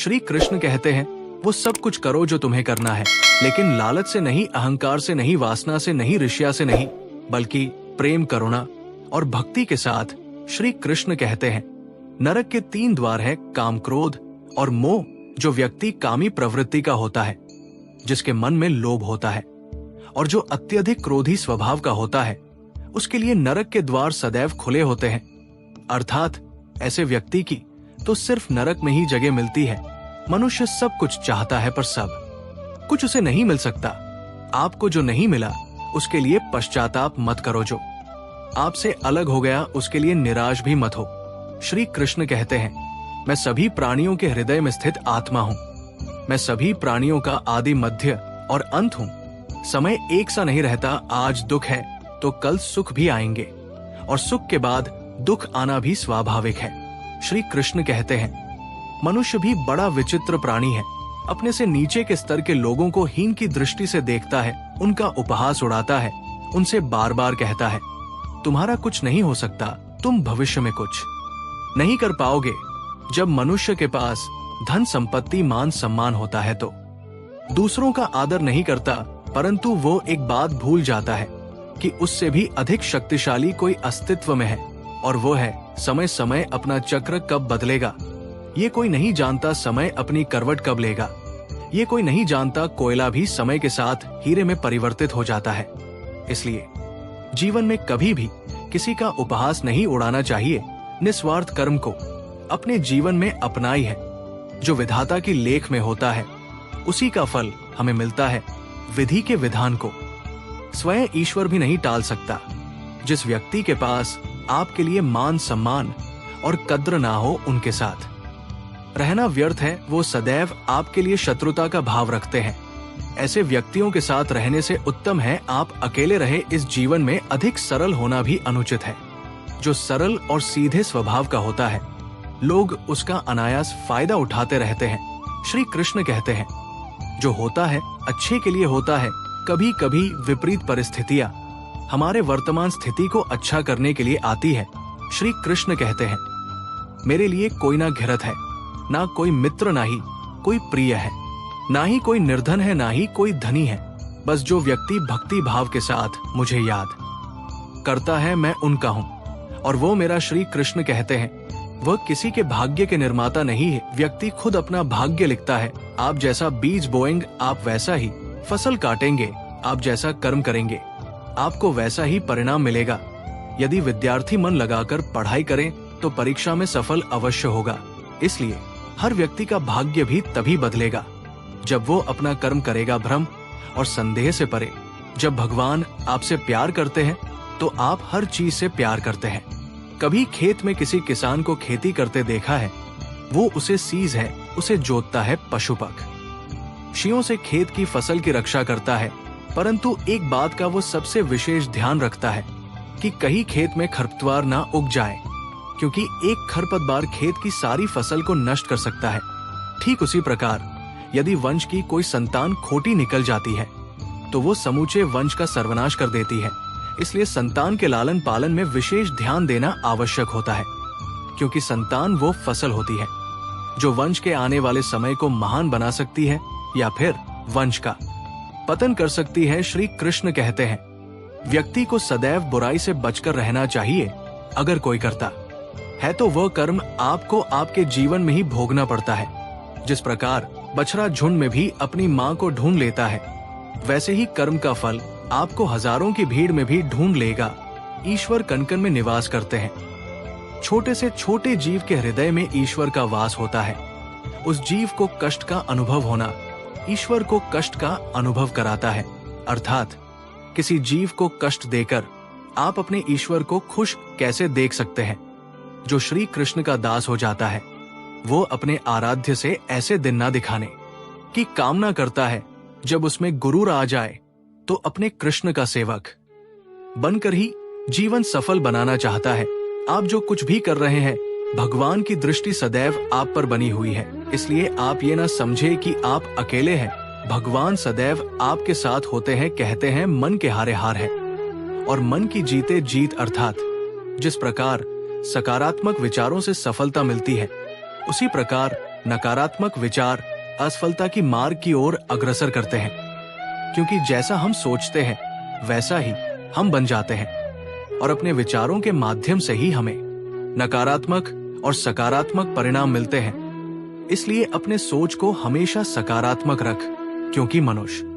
श्री कृष्ण कहते हैं, वो सब कुछ करो जो तुम्हें करना है, लेकिन लालच से नहीं, अहंकार से नहीं, वासना से नहीं, ईर्ष्या से नहीं, बल्कि प्रेम, करुणा और भक्ति के साथ। श्री कृष्ण कहते हैं, नरक के 3 द्वार हैं, काम, क्रोध और मोह। जो व्यक्ति कामी प्रवृत्ति का होता है, जिसके मन में लोभ होता है और जो अत्यधिक क्रोधी स्वभाव का होता है, उसके लिए नरक के द्वार सदैव खुले होते हैं। अर्थात ऐसे व्यक्ति की तो सिर्फ नरक में ही जगह मिलती है। मनुष्य सब कुछ चाहता है पर सब कुछ उसे नहीं मिल सकता। आपको जो नहीं मिला उसके लिए पश्चाताप मत करो, जो आपसे अलग हो गया उसके लिए निराश भी मत हो। श्री कृष्ण कहते हैं, मैं सभी प्राणियों के हृदय में स्थित आत्मा हूँ। मैं सभी प्राणियों का आदि, मध्य और अंत हूँ। समय एक सा नहीं रहता। आज दुख है तो कल सुख भी आएंगे और सुख के बाद दुख आना भी स्वाभाविक है। श्री कृष्ण कहते हैं, मनुष्य भी बड़ा विचित्र प्राणी है। अपने से नीचे के स्तर के लोगों को हीन की दृष्टि से देखता है, उनका उपहास उड़ाता है, उनसे बार बार कहता है, तुम्हारा कुछ नहीं हो सकता, तुम भविष्य में कुछ नहीं कर पाओगे। जब मनुष्य के पास धन, संपत्ति, मान, सम्मान होता है तो दूसरों का आदर नहीं करता, परंतु वो एक बात भूल जाता है कि उससे भी अधिक शक्तिशाली कोई अस्तित्व में है, और वो है समय। समय अपना चक्र कब बदलेगा ये कोई नहीं जानता। समय अपनी करवट कब लेगा ये कोई नहीं जानता। कोयला भी समय के साथ हीरे में परिवर्तित हो जाता है। इसलिए जीवन में कभी भी किसी का उपहास नहीं उड़ाना चाहिए। निस्वार्थ कर्म को अपने जीवन में अपनाई है। जो विधाता की लेख में होता है उसी का फल हमें मिलता है। विधि के विधान को स्वयं ईश्वर भी नहीं टाल सकता। जिस व्यक्ति के पास आपके लिए मान, सम्मान और कद्र ना हो, उनके साथ रहना व्यर्थ है। वो सदैव आपके लिए शत्रुता का भाव रखते हैं। ऐसे व्यक्तियों के साथ रहने से उत्तम है आप अकेले रहे। इस जीवन में अधिक सरल होना भी अनुचित है। जो सरल और सीधे स्वभाव का होता है, लोग उसका अनायास फायदा उठाते रहते हैं। श्री कृष्ण कहते हैं, जो होता है अच्छे के लिए होता है। कभी कभी विपरीत परिस्थितियां हमारे वर्तमान स्थिति को अच्छा करने के लिए आती है। श्री कृष्ण कहते हैं, मेरे लिए कोई ना घिरत है, ना कोई मित्र, ना ही कोई प्रिय है, ना ही कोई निर्धन है, ना ही कोई धनी है। बस जो व्यक्ति भक्ति भाव के साथ मुझे याद करता है, मैं उनका हूँ और वो मेरा। श्री कृष्ण कहते हैं, वह किसी के भाग्य के निर्माता नहीं है। व्यक्ति खुद अपना भाग्य लिखता है। आप जैसा बीज बोएंगे आप वैसा ही फसल काटेंगे। आप जैसा कर्म करेंगे आपको वैसा ही परिणाम मिलेगा। यदि विद्यार्थी मन लगाकर पढ़ाई करें तो परीक्षा में सफल अवश्य होगा। इसलिए हर व्यक्ति का भाग्य भी तभी बदलेगा जब वो अपना कर्म करेगा भ्रम और संदेह से परे। जब भगवान आपसे प्यार करते हैं तो आप हर चीज से प्यार करते हैं। कभी खेत में किसी किसान को खेती करते देखा है? वो उसे सीज है, उसे जोतता है पशुपक। शियों से खेत की फसल की रक्षा करता है, परंतु एक बात का वो सबसे विशेष ध्यान रखता है कि कहीं खेत में खरपतवार ना उग जाए, क्योंकि एक खरपतवार खेत की सारी फसल को नष्ट कर सकता है। ठीक उसी प्रकार यदि वंश की कोई संतान खोटी निकल जाती है तो वो समूचे वंश का सर्वनाश कर देती है। इसलिए संतान के लालन पालन में विशेष ध्यान देना आवश्यक होता है, क्योंकि संतान वो फसल होती है जो वंश के आने वाले समय को महान बना सकती है या फिर वंश का पतन कर सकती है। श्री कृष्ण कहते हैं, व्यक्ति को सदैव बुराई से बचकर रहना चाहिए। अगर कोई करता है तो वह कर्म आपको आपके जीवन में ही भोगना पड़ता है। जिस प्रकार बछड़ा झुंड में भी अपनी माँ को ढूंढ लेता है, वैसे ही कर्म का फल आपको हजारों की भीड़ में भी ढूंढ लेगा। ईश्वर कण-कण में निवास करते हैं। छोटे से छोटे जीव के हृदय में ईश्वर का वास होता है। उस जीव को कष्ट का अनुभव होना ईश्वर को कष्ट का अनुभव कराता है। अर्थात किसी जीव को कष्ट देकर आप अपने ईश्वर को खुश कैसे देख सकते हैं? जो श्री कृष्ण का दास हो जाता है वो अपने आराध्य से ऐसे दिन ना दिखाने की कामना करता है। जब उसमें गुरूर आ जाए तो अपने कृष्ण का सेवक बनकर ही जीवन सफल बनाना चाहता है। आप जो कुछ भी कर रहे हैं, भगवान की दृष्टि सदैव आप पर बनी हुई है। इसलिए आप ये ना समझे कि आप अकेले हैं। भगवान सदैव आपके साथ होते हैं। कहते हैं, मन के हारे हार है और मन की जीते जीत। अर्थात जिस प्रकार सकारात्मक विचारों से सफलता मिलती है, उसी प्रकार नकारात्मक विचार असफलता की मार्ग की ओर अग्रसर करते हैं, क्योंकि जैसा हम सोचते हैं वैसा ही हम बन जाते हैं और अपने विचारों के माध्यम से ही हमें नकारात्मक और सकारात्मक परिणाम मिलते हैं। इसलिए अपने सोच को हमेशा सकारात्मक रख, क्योंकि मनुष्य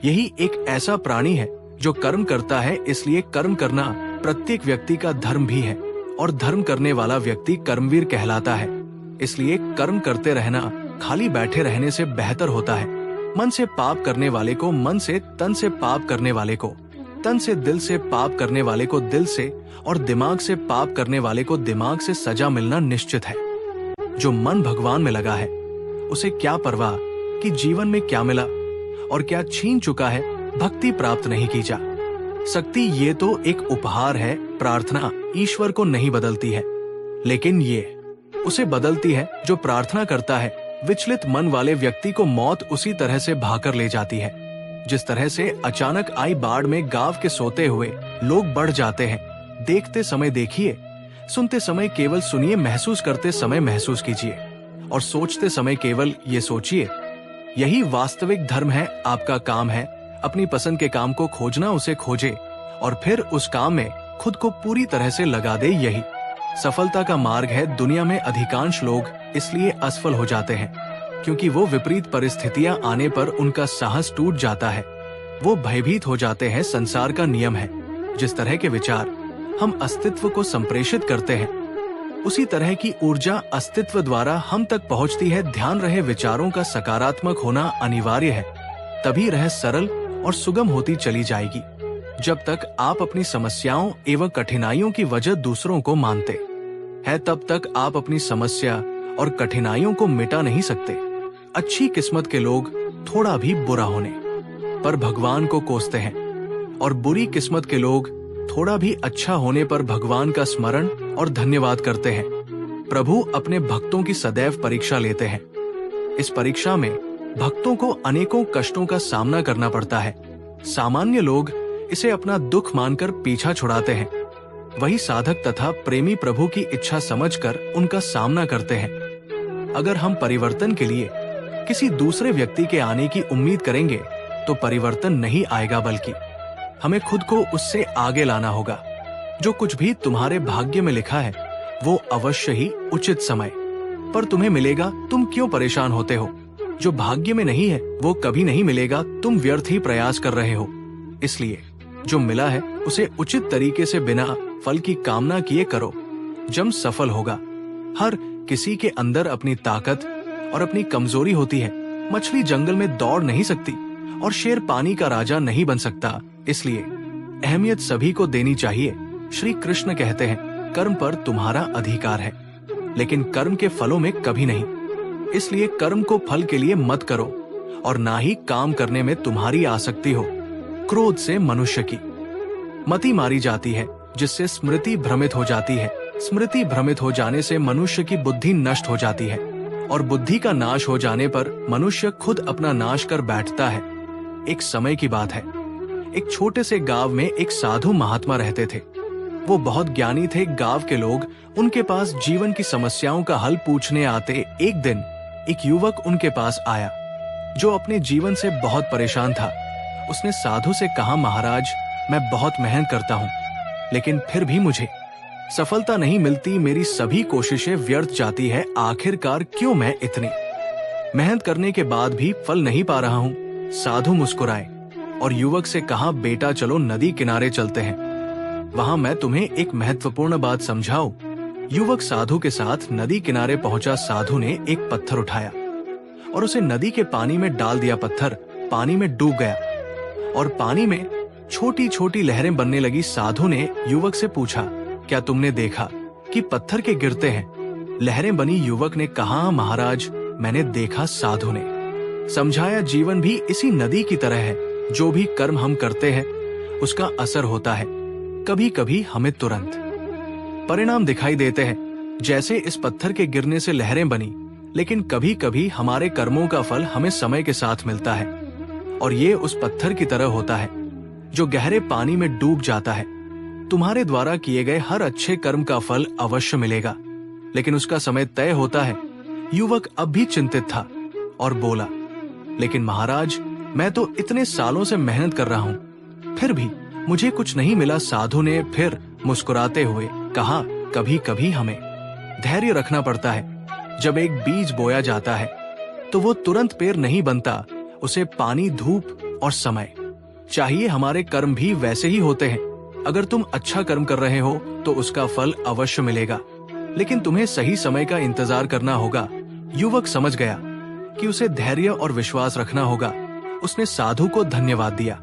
यही एक ऐसा प्राणी है जो कर्म करता है। इसलिए कर्म करना प्रत्येक व्यक्ति का धर्म भी है और धर्म करने वाला व्यक्ति कर्मवीर कहलाता है। इसलिए कर्म करते रहना खाली बैठे रहने से बेहतर होता है। मन से पाप करने वाले को मन से, तन से पाप करने वाले को तन से, दिल से पाप करने वाले को दिल से और दिमाग से पाप करने वाले को दिमाग से सजा मिलना निश्चित है। जो मन भगवान में लगा है उसे क्या परवाह कि जीवन में क्या मिला और क्या छीन चुका है, भक्ति प्राप्त नहीं की जा सकती। ये तो एक उपहार है। प्रार्थना ईश्वर को नहीं बदलती है, लेकिन ये उसे बदलती है जो प्रार्थना करता है। विचलित मन वाले व्यक्ति को मौत उसी तरह से भाकर ले जाती है जिस तरह से अचानक आई बाढ़ में गांव के सोते हुए लोग बढ़ जाते हैं। देखते समय देखिए, सुनते समय केवल सुनिए, महसूस करते समय महसूस कीजिए और सोचते समय केवल ये सोचिए। यही वास्तविक धर्म है। आपका काम है अपनी पसंद के काम को खोजना, उसे खोजे और फिर उस काम में खुद को पूरी तरह से लगा दे। यही सफलता का मार्ग है। दुनिया में अधिकांश लोग इसलिए असफल हो जाते हैं क्योंकि वो विपरीत परिस्थितियां आने पर उनका साहस टूट जाता है, वो भयभीत हो जाते हैं। संसार का नियम है, जिस तरह के विचार हम अस्तित्व को संप्रेषित करते हैं उसी तरह की ऊर्जा अस्तित्व द्वारा हम तक पहुंचती है। ध्यान रहे, विचारों का सकारात्मक होना अनिवार्य है, तभी रह सरल और सुगम होती चली जाएगी। जब तक आप अपनी समस्याओं एवं कठिनाइयों की वजह दूसरों को मानते हैं, तब तक आप अपनी समस्या और कठिनाइयों को मिटा नहीं सकते। अच्छी किस्मत के लोग थोड़ा भी बुरा होने पर भगवान को कोसते हैं और बुरी किस्मत के लोग थोड़ा भी अच्छा होने पर भगवान का स्मरण और धन्यवाद करते हैं। प्रभु अपने भक्तों की सदैव परीक्षा लेते हैं। इस परीक्षा में भक्तों को अनेकों कष्टों का सामना करना पड़ता है। सामान्य लोग इसे अपना दुख मानकर पीछा छुड़ाते हैं, वही साधक तथा प्रेमी प्रभु की इच्छा समझकर उनका सामना करते हैं। अगर हम परिवर्तन के लिए किसी दूसरे व्यक्ति के आने की उम्मीद करेंगे तो परिवर्तन नहीं आएगा, बल्कि हमें खुद को उससे आगे लाना होगा। जो कुछ भी तुम्हारे भाग्य में लिखा है वो अवश्य ही उचित समय पर तुम्हें मिलेगा। तुम क्यों परेशान होते हो? जो भाग्य में नहीं है वो कभी नहीं मिलेगा। तुम व्यर्थ ही प्रयास कर रहे हो। इसलिए जो मिला है उसे उचित तरीके से बिना फल की कामना किए करो। जब सफल होगा। हर किसी के अंदर अपनी ताकत और अपनी कमजोरी होती है। मछली जंगल में दौड़ नहीं सकती और शेर पानी का राजा नहीं बन सकता। इसलिए अहमियत सभी को देनी चाहिए। श्री कृष्ण कहते हैं, कर्म पर तुम्हारा अधिकार है, लेकिन कर्म के फलों में कभी नहीं। इसलिए कर्म को फल के लिए मत करो और ना ही काम करने में तुम्हारी आसक्ति हो। क्रोध से मनुष्य की मति मारी जाती है, जिससे स्मृति भ्रमित हो जाती है। स्मृति भ्रमित हो जाने से मनुष्य की बुद्धि नष्ट हो जाती है और बुद्धि का नाश हो जाने पर मनुष्य खुद अपना नाश कर बैठता है। एक समय की बात है, एक छोटे से गांव में एक साधु महात्मा रहते थे। वो बहुत ज्ञानी थे। गांव के लोग उनके पास जीवन की समस्याओं का हल पूछने आते। एक दिन एक युवक उनके पास आया जो अपने जीवन से बहुत परेशान था। उसने साधु से कहा, महाराज, मैं बहुत मेहनत करता हूँ, लेकिन फिर भी मुझे सफलता नहीं मिलती। मेरी सभी कोशिशें व्यर्थ जाती है। आखिरकार क्यों मैं इतनी मेहनत करने के बाद भी फल नहीं पा रहा हूँ? साधु मुस्कुराए और युवक से कहा, बेटा चलो नदी किनारे चलते हैं, वहां मैं तुम्हें एक महत्वपूर्ण बात समझाऊं। युवक साधु के साथ नदी किनारे पहुंचा। साधु ने एक पत्थर उठाया और उसे नदी के पानी में डाल दिया। पत्थर पानी में डूब गया और पानी में छोटी छोटी लहरें बनने लगी। साधु ने युवक से पूछा, क्या तुमने देखा कि पत्थर के गिरते हैं लहरें बनी? युवक ने कहा, महाराज, मैंने देखा। साधु ने समझाया, जीवन भी इसी नदी की तरह है। जो भी कर्म हम करते हैं उसका असर होता है। कभी कभी हमें तुरंत परिणाम दिखाई देते हैं, जैसे इस पत्थर के गिरने से लहरें बनी, लेकिन कभी कभी हमारे कर्मों का फल हमें समय के साथ मिलता है और ये उस पत्थर की तरह होता है जो गहरे पानी में डूब जाता है। तुम्हारे द्वारा किए गए हर अच्छे कर्म का फल अवश्य मिलेगा, लेकिन उसका समय तय होता है। युवक अब भी चिंतित था और बोला, लेकिन महाराज, मैं तो इतने सालों से मेहनत कर रहा हूँ, फिर भी मुझे कुछ नहीं मिला। साधु ने फिर मुस्कुराते हुए कहा, कभी कभी हमें धैर्य रखना पड़ता है। जब एक बीज बोया जाता है तो वो तुरंत पेड़ नहीं बनता, उसे पानी, धूप और समय चाहिए। हमारे कर्म भी वैसे ही होते हैं। अगर तुम अच्छा कर्म कर रहे हो तो उसका फल अवश्य मिलेगा, लेकिन तुम्हें सही समय का इंतजार करना होगा। युवक समझ गया कि उसे धैर्य और विश्वास रखना होगा। उसने साधु को धन्यवाद दिया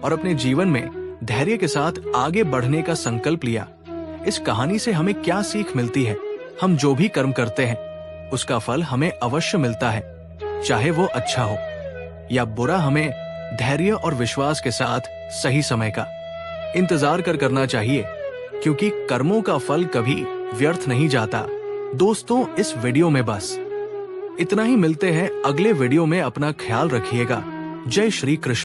और अपने जीवन में धैर्य के साथ आगे बढ़ने का संकल्प लिया। इस कहानी से हमें क्या सीख मिलती है? हम जो भी कर्म करते हैं उसका फल हमें अवश्य मिलता है, चाहे वो अच्छा हो या बुरा। हमें धैर्य और विश्वास के साथ सही समय का इंतजार करना चाहिए, क्योंकि कर्मों का फल कभी व्यर्थ नहीं जाता। दोस्तों, इस वीडियो में बस इतना ही। मिलते हैं अगले वीडियो में। अपना ख्याल रखिएगा। जय श्री कृष्ण।